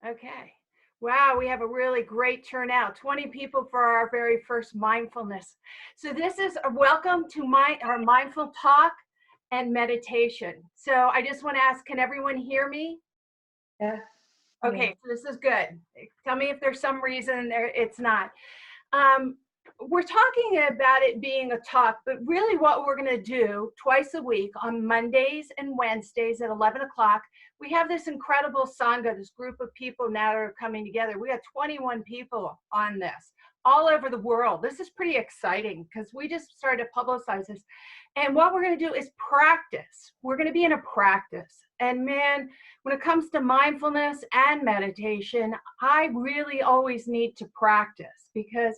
Okay. Wow, we have a really great turnout. 20 people for our very first mindfulness. So this is a welcome to our mindful talk and meditation. So I just want to ask, can everyone hear me? Yeah. Okay, Yeah. so this is good. Tell me if there's some reason it's not. Um, we're talking about it being a talk, but really what we're going to do twice a week on Mondays and Wednesdays at 11 o'clock, we have this incredible Sangha, this group of people now that are coming together. We have 21 people on this all over the world. This is pretty exciting because we just started to publicize this. And what we're going to do is practice. We're going to be in a practice. And man, when it comes to mindfulness and meditation, I really always need to practice because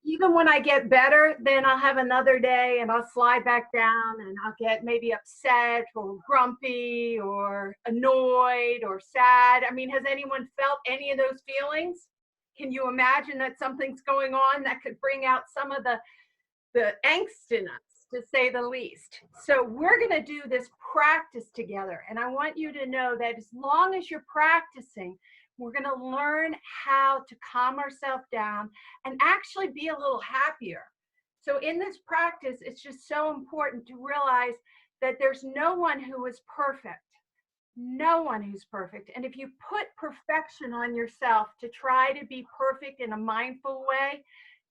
even when I get better, then I'll have another day and I'll slide back down and I'll get maybe upset or grumpy or annoyed or sad. I mean, has anyone felt any of those feelings? Can you imagine that something's going on that could bring out some of the angst in us, to say the least? So we're going to do this practice together. And I want you to know that as long as you're practicing, we're going to learn how to calm ourselves down and actually be a little happier. So in this practice, it's just so important to realize that there's no one who is perfect. No one who's perfect. And if you put perfection on yourself to try to be perfect in a mindful way,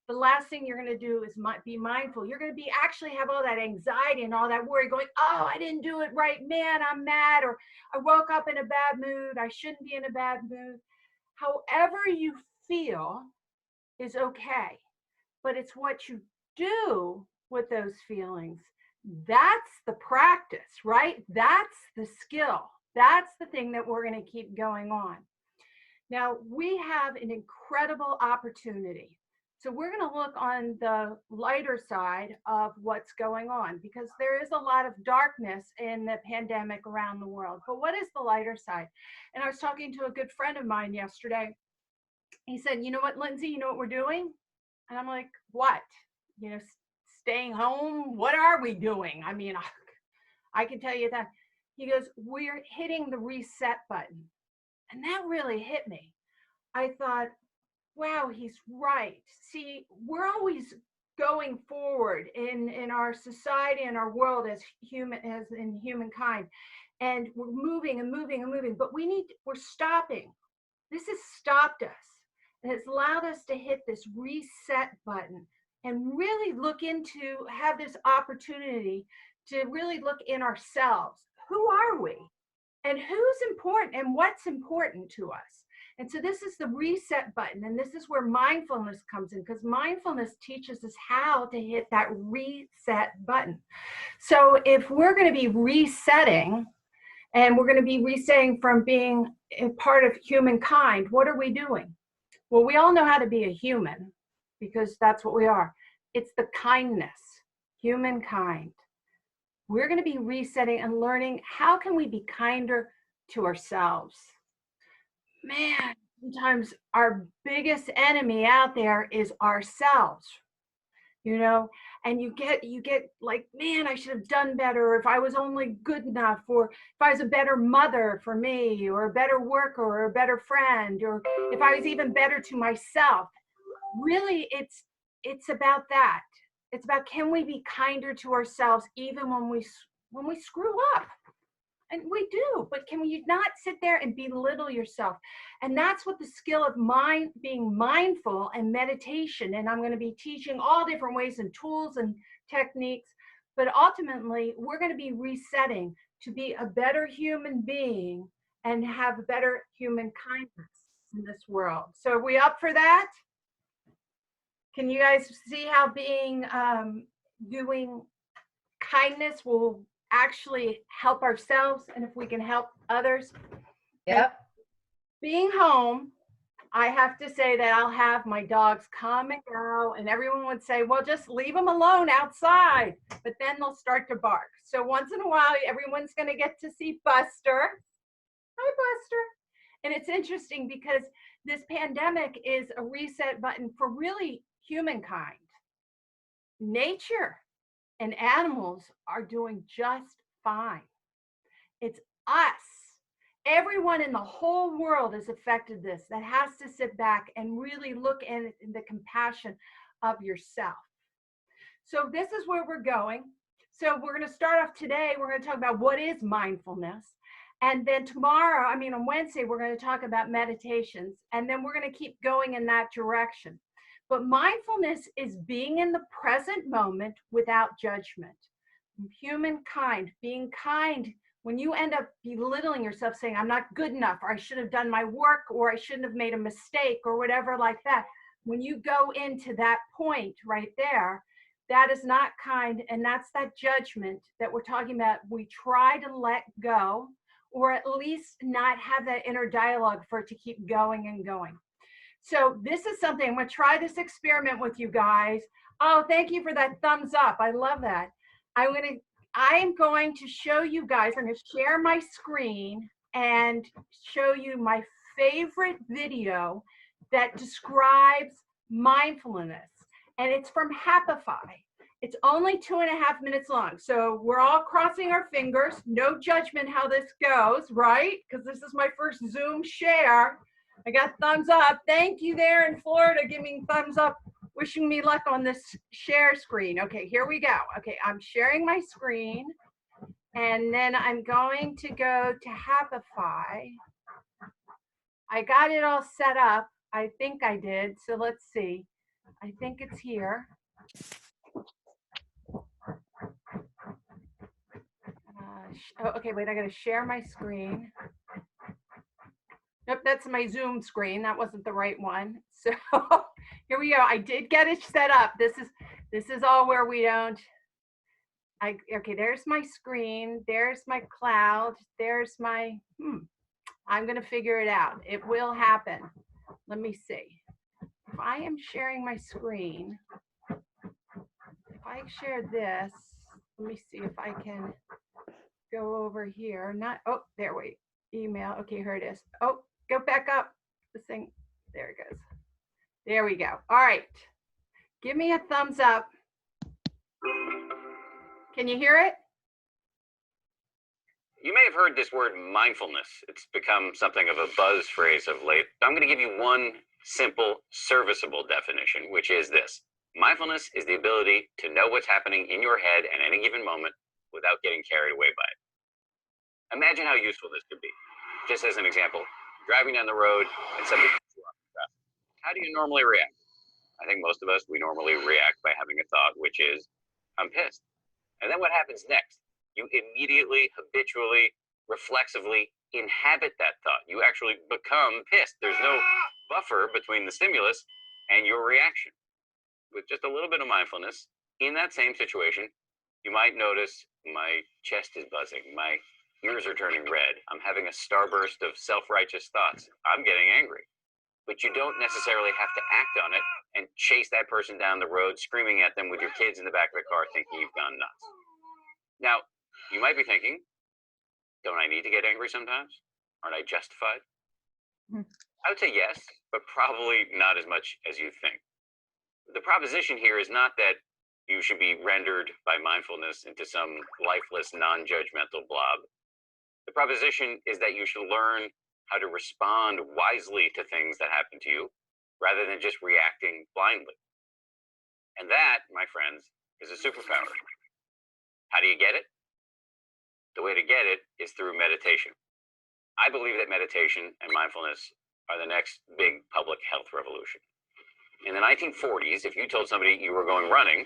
the last thing you're going to do is be mindful. You're going to be actually have all that anxiety and all that worry going, oh, I didn't do it right. Man, I'm mad. Or I woke up in a bad mood. I shouldn't be in a bad mood. However you feel is okay. But it's what you do with those feelings. That's the practice, right? That's the skill. That's the thing that we're going to keep going on. Now, we have an incredible opportunity. So we're going to look on the lighter side of what's going on because there is a lot of darkness in the pandemic around the world. But what is the lighter side? And I was talking to a good friend of mine yesterday. He said, you know what, Lindsay, you know what we're doing? And I'm like, what? You know, staying home? What are we doing? I mean, I can tell you that. He goes, we're hitting the reset button. And that really hit me. I thought, wow, he's right. See, we're always going forward in our society and our world as in humankind. And we're moving and moving and moving, but we're stopping. This has stopped us. And it's allowed us to hit this reset button and really have this opportunity to really look in ourselves. Who are we? And who's important and what's important to us? And so this is the reset button. And this is where mindfulness comes in because mindfulness teaches us how to hit that reset button. So if we're going to be resetting and we're going to be resetting from being a part of humankind, what are we doing? Well, we all know how to be a human because that's what we are. It's the kindness, humankind. We're going to be resetting and learning how can we be kinder to ourselves. Man, sometimes our biggest enemy out there is ourselves, you know, and you get like, man, I should have done better, if I was only good enough, or if I was a better mother for me, or a better worker, or a better friend, or if I was even better to myself. Really, it's about that. It's about, can we be kinder to ourselves even when we screw up? And we do, but can you not sit there and belittle yourself? And that's what the skill of being mindful and meditation. And I'm going to be teaching all different ways and tools and techniques, but ultimately we're going to be resetting to be a better human being and have better human kindness in this world. So are we up for that? Can you guys see how doing kindness will actually help ourselves, and if we can help others? Yep. Being home, I have to say that I'll have my dogs come and go, and everyone would say, well, just leave them alone outside, but then they'll start to bark. So once in a while, everyone's going to get to see Buster. Hi, Buster. And it's interesting because this pandemic is a reset button for really humankind. Nature and animals are doing just fine. It's us Everyone in the whole world is affected this, that has to sit back and really look in the compassion of yourself. So this is where we're going. So we're going to start off today. We're going to talk about what is mindfulness. And then tomorrow, on Wednesday, we're going to talk about meditations. And then we're going to keep going in that direction. But mindfulness is being in the present moment without judgment. Humankind, being kind. When you end up belittling yourself, saying, I'm not good enough, or I should have done my work, or I shouldn't have made a mistake, or whatever like that. When you go into that point right there, that is not kind, and that's that judgment that we're talking about. We try to let go, or at least not have that inner dialogue for it to keep going and going. So this is something, I'm going to try this experiment with you guys. Oh, thank you for that thumbs up. I love that. I am going to show you guys, I'm going to share my screen and show you my favorite video that describes mindfulness. And it's from Happify. It's only 2.5 minutes long. So we're all crossing our fingers. No judgment how this goes, right? Because this is my first Zoom share. I got thumbs up. Thank you there in Florida giving thumbs up, wishing me luck on this share screen. Okay, here we go. Okay, I'm sharing my screen. And then I'm going to go to Happify. I got it all set up. I think I did. So let's see. I think it's here. Okay, wait, I gotta share my screen. Nope, that's my Zoom screen. That wasn't the right one. So here we go. I did get it set up. This is all where we don't. Okay, there's my screen. There's my cloud. There's my, I'm gonna figure it out. It will happen. Let me see. If I am sharing my screen, if I share this, let me see if I can go over here. Oh, there, wait. Email. Okay, here it is. Oh, go back up. This thing, there it goes. There we go. All right. Give me a thumbs up. Can you hear it? You may have heard this word mindfulness. It's become something of a buzz phrase of late. I'm going to give you one simple, serviceable definition, which is this. Mindfulness is the ability to know what's happening in your head at any given moment without getting carried away by it. Imagine how useful this could be. Just as an example, driving down the road and somebody cuts you off in traffic. How do you normally react? I think most of us, we normally react by having a thought, which is, I'm pissed. And then what happens next? You immediately, habitually, reflexively inhabit that thought. You actually become pissed. There's no buffer between the stimulus and your reaction. With just a little bit of mindfulness, in that same situation, you might notice my chest is buzzing, my ears are turning red, I'm having a starburst of self-righteous thoughts, I'm getting angry. But you don't necessarily have to act on it and chase that person down the road, screaming at them with your kids in the back of the car thinking you've gone nuts. Now, you might be thinking, don't I need to get angry sometimes? Aren't I justified? I would say yes, but probably not as much as you think. The proposition here is not that you should be rendered by mindfulness into some lifeless, non-judgmental blob. The proposition is that you should learn how to respond wisely to things that happen to you, rather than just reacting blindly. And that, my friends, is a superpower. How do you get it? The way to get it is through meditation. I believe that meditation and mindfulness are the next big public health revolution. In the 1940s, if you told somebody you were going running,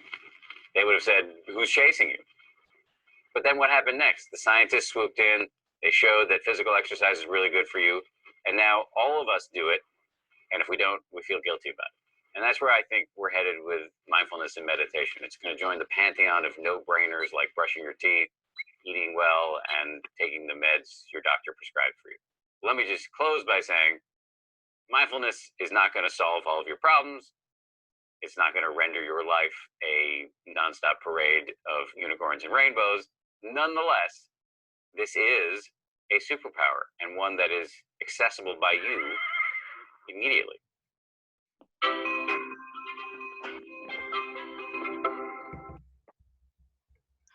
they would have said, who's chasing you? But then what happened next? The scientists swooped in, they showed that physical exercise is really good for you, and now all of us do it, and if we don't, we feel guilty about it. And that's where I think we're headed with mindfulness and meditation. It's going to join the pantheon of no-brainers like brushing your teeth, eating well, and taking the meds your doctor prescribed for you. Let me just close by saying, mindfulness is not going to solve all of your problems. It's not going to render your life a nonstop parade of unicorns and rainbows. Nonetheless, this is a superpower, and one that is accessible by you immediately.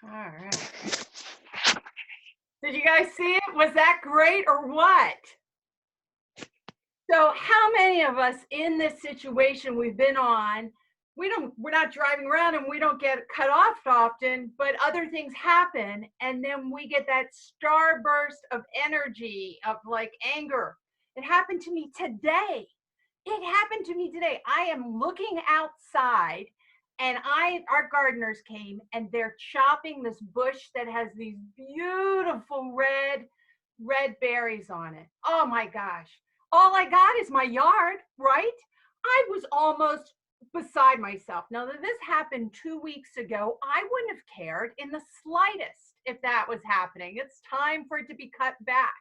All right. So Did you guys see it? Was that great or what? So how many of us in this situation we've been on, we're not driving around and we don't get cut off often, but other things happen and then we get that starburst of energy, of like anger. It happened to me today. It happened to me today. I am looking outside and our gardeners came and they're chopping this bush that has these beautiful red berries on it. Oh my gosh. All I got is my yard, right? I was almost beside myself. Now that this happened 2 weeks ago, I wouldn't have cared in the slightest if that was happening. It's time for it to be cut back.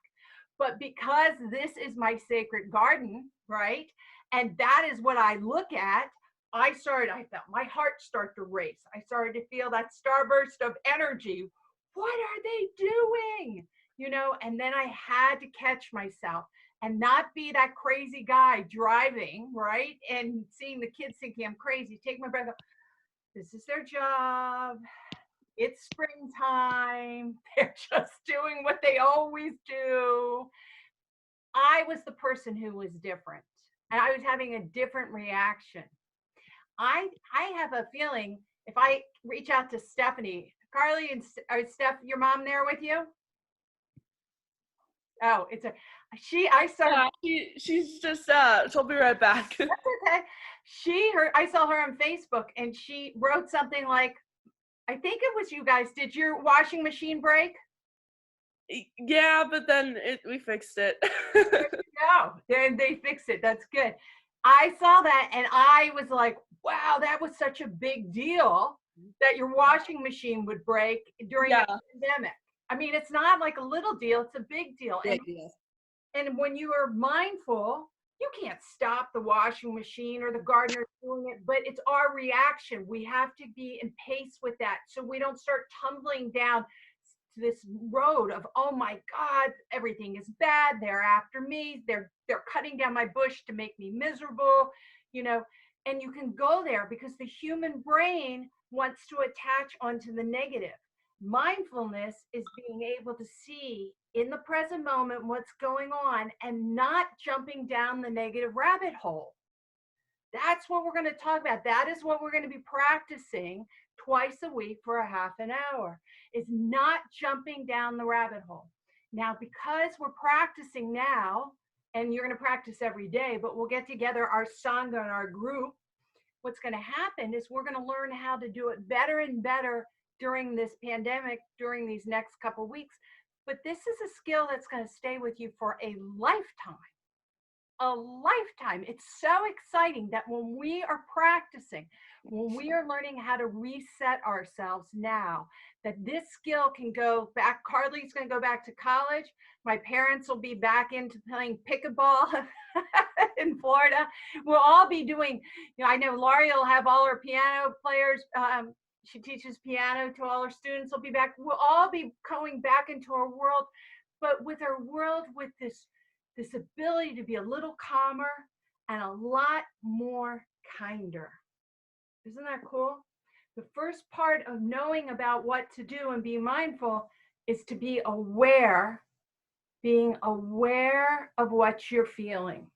But because this is my sacred garden, right? And that is what I look at, I felt my heart start to race. I started to feel that starburst of energy. What are they doing? You know, and then I had to catch myself and not be that crazy guy driving, right? And seeing the kids thinking I'm crazy. Take my breath up. This is their job. It's springtime. They're just doing what they always do. I was the person who was different. And I was having a different reaction. I have a feeling if I reach out to Stephanie, Carly and Steph, your mom there with you? Oh, She's just she'll be right back. That's okay. I saw her on Facebook and she wrote something like, I think it was you guys. Did your washing machine break? Yeah, but then we fixed it. No, they fixed it. That's good. I saw that and I was like, wow, that was such a big deal that your washing machine would break during the pandemic. I mean, it's not like a little deal, it's a big deal. And when you are mindful, you can't stop the washing machine or the gardener doing it, but it's our reaction. We have to be in pace with that so we don't start tumbling down to this road of, oh my God, everything is bad. They're after me. They're cutting down my bush to make me miserable, you know, and you can go there because the human brain wants to attach onto the negative. Mindfulness is being able to see in the present moment what's going on and not jumping down the negative rabbit hole. That's what we're going to talk about. That is what we're going to be practicing twice a week for a half an hour, is not jumping down the rabbit hole. Now, because we're practicing now, and you're going to practice every day, but we'll get together our Sangha and our group, what's going to happen is we're going to learn how to do it better and better during this pandemic, during these next couple of weeks. But this is a skill that's going to stay with you for a lifetime. A lifetime. It's so exciting that when we are practicing, when we are learning how to reset ourselves now, that this skill can go back. Carly's going to go back to college. My parents will be back into playing pickleball in Florida. We'll all be doing, you know, I know Laurie will have all her piano players. She teaches piano to all her students. Will be back. We'll all be going back into our world, but with our world with this ability to be a little calmer and a lot more kinder. Isn't that cool? The first part of knowing about what to do and being mindful is to be aware, being aware of what you're feeling.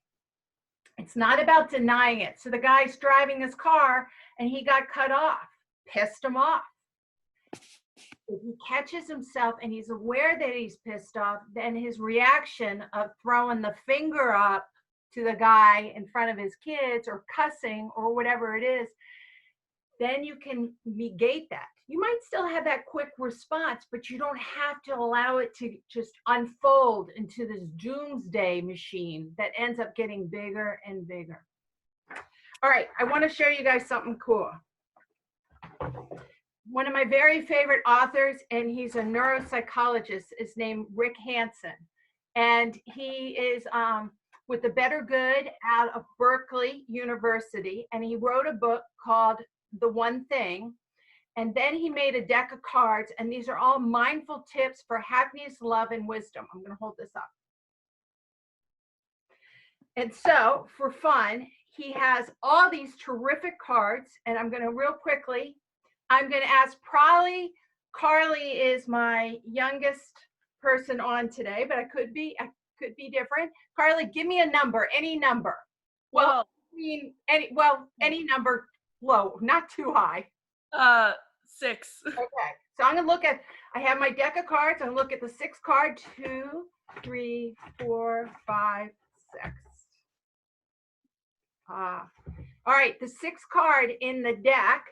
It's not about denying it. So the guy's driving his car and he got cut off, pissed him off. If he catches himself and he's aware that he's pissed off, then his reaction of throwing the finger up to the guy in front of his kids or cussing or whatever it is, then you can negate that. You might still have that quick response, but you don't have to allow it to just unfold into this doomsday machine that ends up getting bigger and bigger. All right, I want to show you guys something cool. One of my very favorite authors, and he's a neuropsychologist, is named Rick Hanson. And he is with the Better Good out of Berkeley University. And he wrote a book called The One Thing. And then he made a deck of cards. And these are all mindful tips for happiness, love, and wisdom. I'm going to hold this up. And so for fun, he has all these terrific cards. And I'm going to real quickly, I'm going to ask probably, Carly is my youngest person on today, but I could be different. Carly, give me a number, any number. Well, I mean, any number low, not too high. 6. Okay, so I'm gonna look at, I have my deck of cards. I'm gonna look at the 6 card, 2, 3, 4, 5, 6. All right, the 6th card in the deck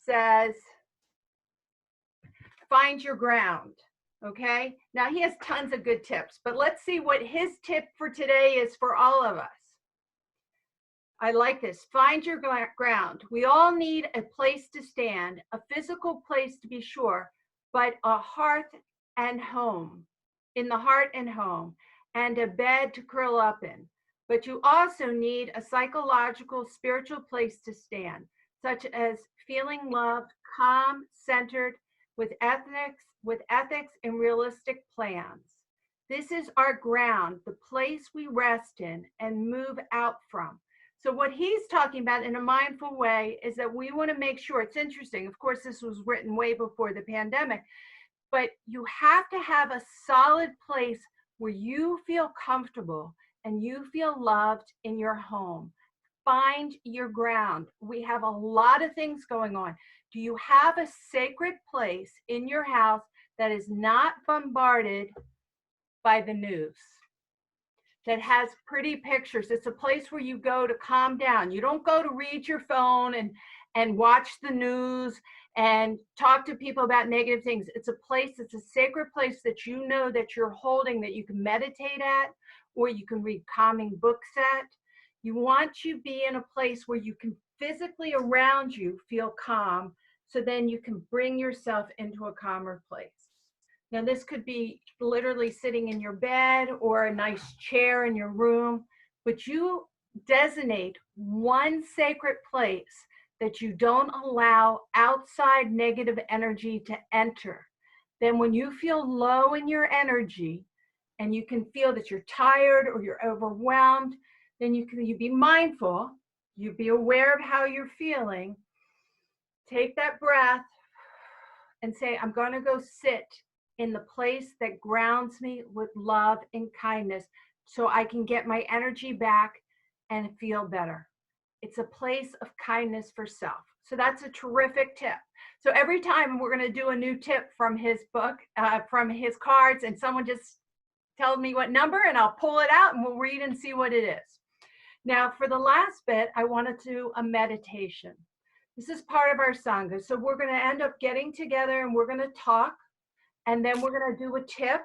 says, find your ground. Okay, now he has tons of good tips, but let's see what his tip for today is for all of us. I like this. Find your ground. We all need a place to stand, a physical place to be sure, but a hearth and home, in the heart and home, and a bed to curl up in. But you also need a psychological, spiritual place to stand, such as feeling loved, calm, centered, with ethics and realistic plans. This is our ground, the place we rest in and move out from. So what he's talking about in a mindful way is that we want to make sure, it's interesting, of course, this was written way before the pandemic, but you have to have a solid place where you feel comfortable and you feel loved in your home. Find your ground. We have a lot of things going on. Do you have a sacred place in your house that is not bombarded by the news? That has pretty pictures. It's a place where you go to calm down. You don't go to read your phone and watch the news and talk to people about negative things. It's a place, it's a sacred place that you know that you're holding, that you can meditate at, or you can read calming books at. You want to be in a place where you can physically around you feel calm, so then you can bring yourself into a calmer place. Now, this could be literally sitting in your bed or a nice chair in your room, but you designate one sacred place that you don't allow outside negative energy to enter. Then when you feel low in your energy and you can feel that you're tired or you're overwhelmed, then you be mindful, you be aware of how you're feeling, take that breath and say, I'm going to go sit in the place that grounds me with love and kindness so I can get my energy back and feel better. It's a place of kindness for self. So that's a terrific tip. So every time we're going to do a new tip from his book, from his cards, and someone just tells me what number, and I'll pull it out and we'll read and see what it is. Now, for the last bit, I want to do a meditation. This is part of our Sangha. So we're going to end up getting together and we're going to talk. And then we're going to do a tip,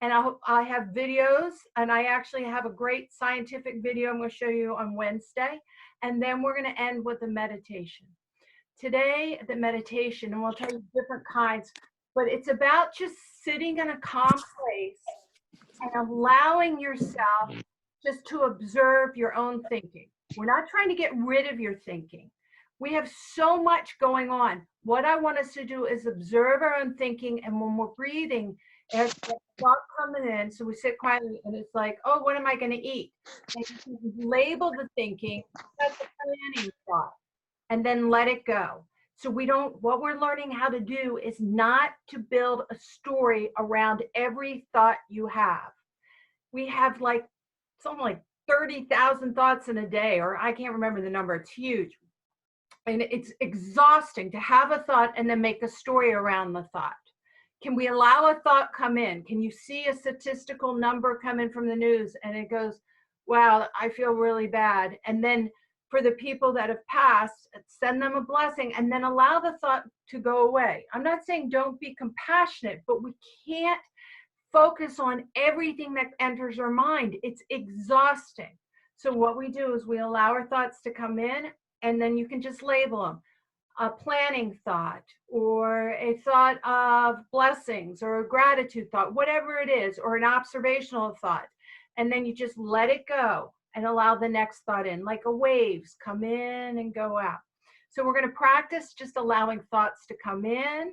and I have videos, and I actually have a great scientific video I'm going to show you on Wednesday. And then we're going to end with a meditation. Today, the meditation, and we'll tell you different kinds, but it's about just sitting in a calm place and allowing yourself just to observe your own thinking. We're not trying to get rid of your thinking. We have so much going on. What I want us to do is observe our own thinking, and when we're breathing, there's a thought coming in, so we sit quietly, and it's like, oh, what am I going to eat? And you can label the thinking, that's a planning thought, and then let it go. So what we're learning how to do is not to build a story around every thought you have. We have something like 30,000 thoughts in a day, or I can't remember the number, it's huge. And it's exhausting to have a thought and then make a story around the thought. Can we allow a thought come in? Can you see a statistical number come in from the news and it goes, wow, I feel really bad. And then for the people that have passed, send them a blessing and then allow the thought to go away. I'm not saying don't be compassionate, but we can't focus on everything that enters our mind. It's exhausting. So what we do is we allow our thoughts to come in, and then you can just label them. A planning thought, or a thought of blessings, or a gratitude thought, whatever it is, or an observational thought. And then you just let it go and allow the next thought in, like a waves come in and go out. So we're going to practice just allowing thoughts to come in,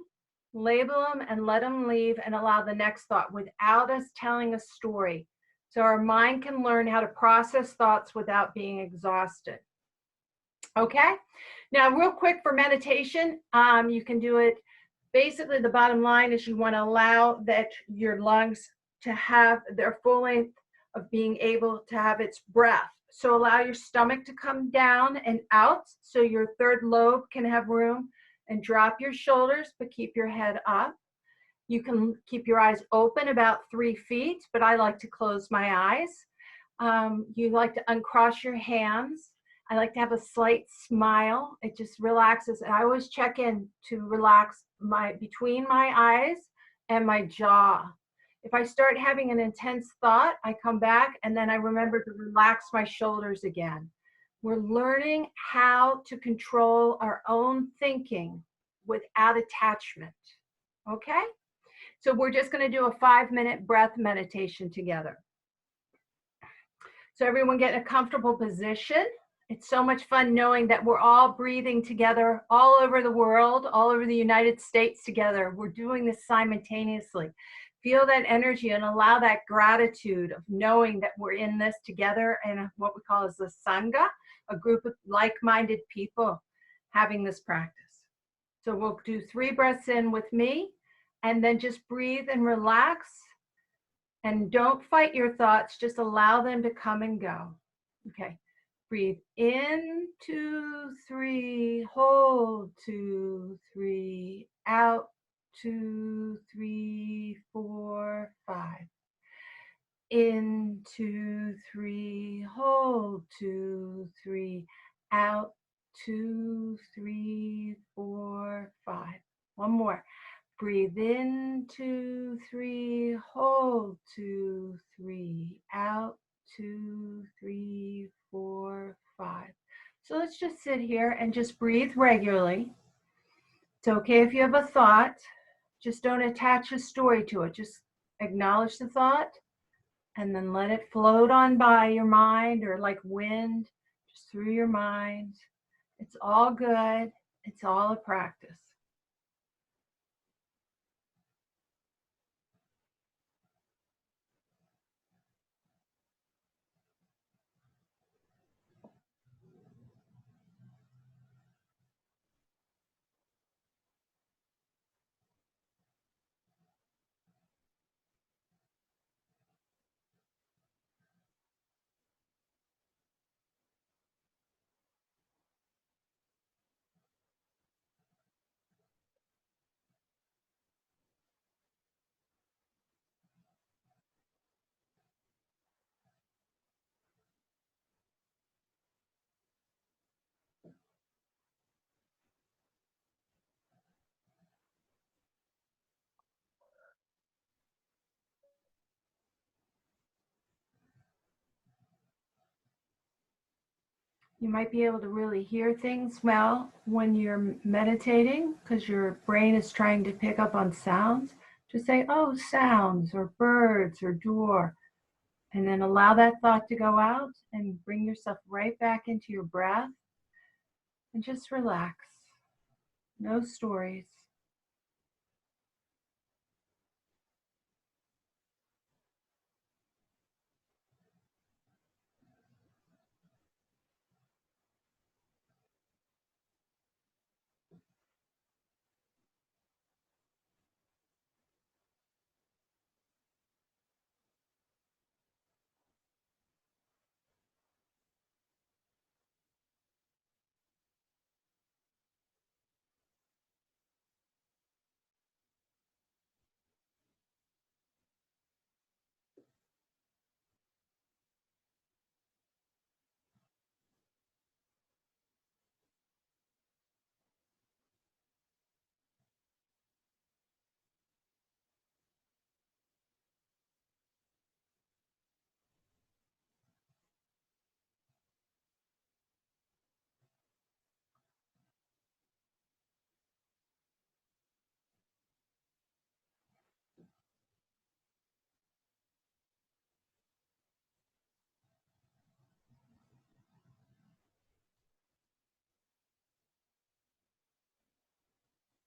label them, and let them leave, and allow the next thought without us telling a story. So our mind can learn how to process thoughts without being exhausted. Okay, now real quick for meditation, you can do it basically the bottom line is you want to allow that your lungs to have their full length of being able to have its breath. So allow your stomach to come down and out so your third lobe can have room, and drop your shoulders, but keep your head up. You can keep your eyes open about 3 feet, but I like to close my eyes. You like to uncross your hands. I like to have a slight smile. It just relaxes. And I always check in to relax between my eyes and my jaw. If I start having an intense thought, I come back and then I remember to relax my shoulders again. We're learning how to control our own thinking without attachment. Okay? So we're just going to do a 5-minute breath meditation together. So everyone get in a comfortable position. It's so much fun knowing that we're all breathing together all over the world, all over the United States together. We're doing this simultaneously. Feel that energy and allow that gratitude of knowing that we're in this together in what we call as the Sangha, a group of like-minded people having this practice. So we'll do 3 breaths in with me, and then just breathe and relax. And don't fight your thoughts, just allow them to come and go. Okay, breathe in, 2, 3, hold, 2, 3, out, 2, 3, 4, 5. In, 2, 3, hold, 2, 3, out, 2, 3, 4, 5. One more. Breathe in, 2, 3, hold, 2, 3, out, 2, 3, 4, 5. So let's just sit here and just breathe regularly. It's okay if you have a thought, just don't attach a story to it. Just acknowledge the thought and then let it float on by your mind, or like wind, just through your mind. It's all good. It's all a practice. You might be able to really hear things well when you're meditating because your brain is trying to pick up on sounds. Just say, oh, sounds, or birds, or door, and then allow that thought to go out and bring yourself right back into your breath and just relax. No stories.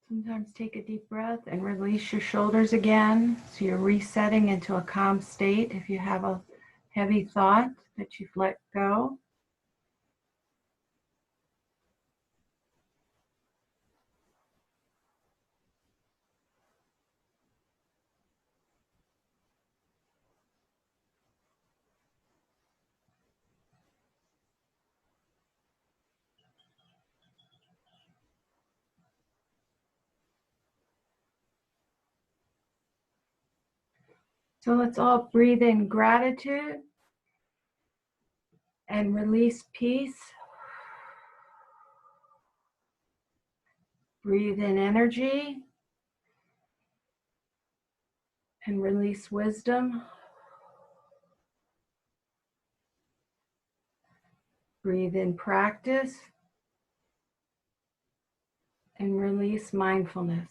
Sometimes take a deep breath and release your shoulders again. So you're resetting into a calm state if you have a heavy thought that you've let go. So let's all breathe in gratitude and release peace. Breathe in energy and release wisdom. Breathe in practice and release mindfulness.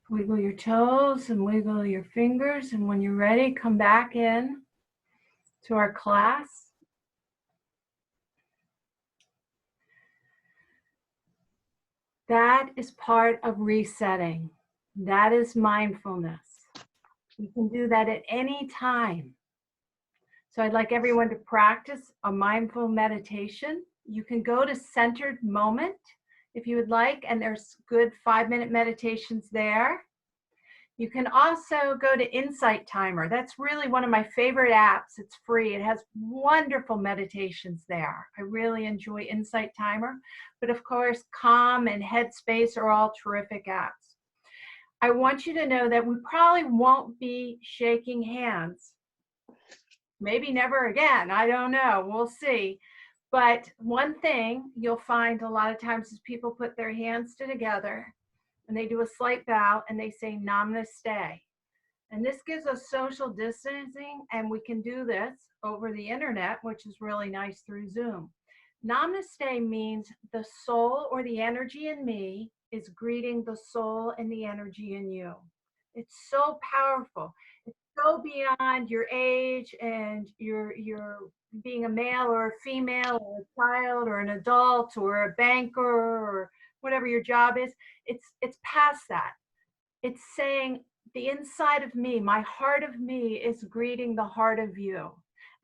Wiggle your toes and wiggle your fingers, and when you're ready, come back in to our class. That is part of resetting. That is mindfulness. You can do that at any time. So I'd like everyone to practice a mindful meditation. You can go to Centered Moment if you would like, and there's good 5-minute meditations there. You can also go to Insight Timer. That's really one of my favorite apps. It's free. It has wonderful meditations there. I really enjoy Insight Timer. But of course, Calm and Headspace are all terrific apps. I want you to know that we probably won't be shaking hands. Maybe never again. I don't know. We'll see. But one thing you'll find a lot of times is people put their hands together and they do a slight bow and they say namaste. And this gives us social distancing, and we can do this over the internet, which is really nice through Zoom. Namaste means the soul or the energy in me is greeting the soul and the energy in you. It's so powerful. It's so beyond your age and your being a male or a female or a child or an adult or a banker or whatever your job is. It's past that. It's saying the inside of me, my heart of me is greeting the heart of you.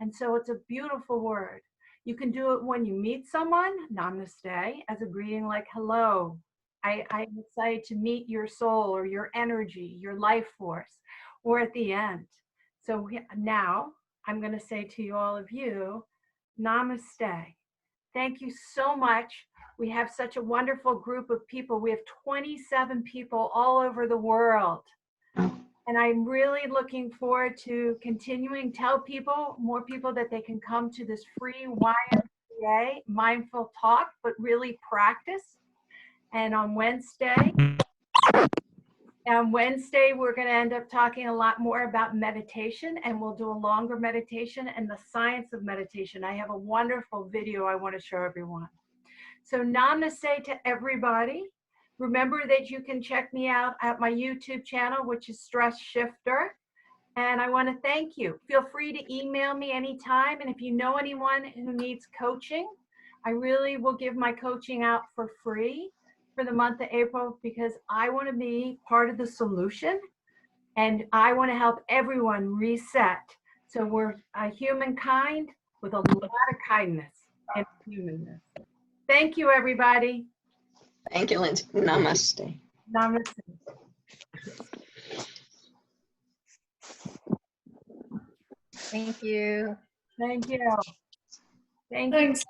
And so it's a beautiful word. You can do it when you meet someone, namaste, as a greeting like hello. I'm excited to meet your soul or your energy, your life force, or at the end. So now I'm going to say to you, all of you, namaste. Thank you so much. We have such a wonderful group of people. We have 27 people all over the world. And I'm really looking forward to continuing to tell people, more people, that they can come to this free YMCA mindful talk, but really practice. And on Wednesday, we're going to end up talking a lot more about meditation, and we'll do a longer meditation and the science of meditation. I have a wonderful video I want to show everyone. So namaste to everybody. Remember that you can check me out at my YouTube channel, which is Stress Shifter. And I want to thank you. Feel free to email me anytime. And if you know anyone who needs coaching, I really will give my coaching out for free for the month of April, because I want to be part of the solution and I want to help everyone reset. So we're a humankind with a lot of kindness and humanness. Thank you, everybody. Thank you, Lindsay. Namaste. Namaste. Thank you. Thank you. Thank you. Thanks.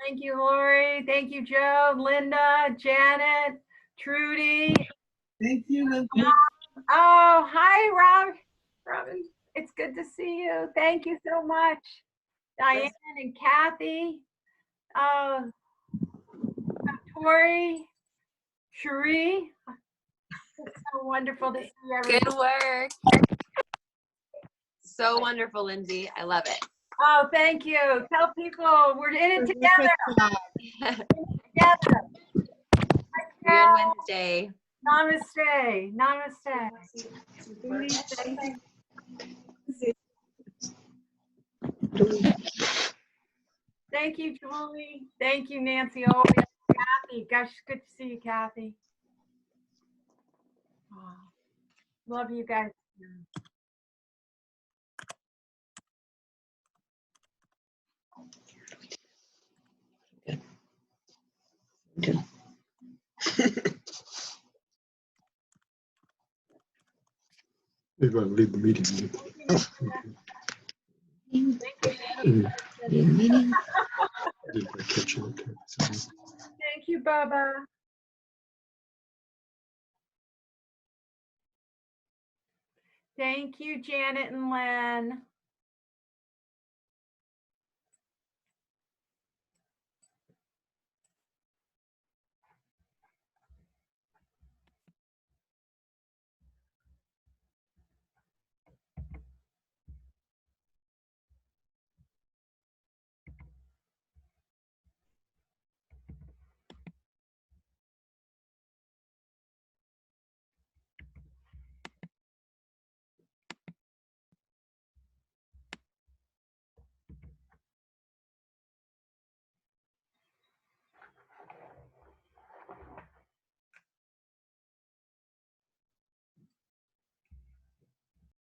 Thank you, Lori. Thank you, Joe, Linda, Janet, Trudy. Thank you, Lindsay. Oh, hi, Robin. It's good to see you. Thank you so much. Diane and Kathy. Tori, Cherie. It's so wonderful to see everyone. Good work. So wonderful, Lindsay. I love it. Oh, thank you. Tell people we're in it together. Together. Good Wednesday. Namaste. Namaste. Thank you, Julie. Thank you, Nancy. Always. Kathy. Gosh, good to see you, Kathy. Oh, love you guys. Good. You're going to leave the meeting. Thank you, Baba. Thank you, Janet and Len.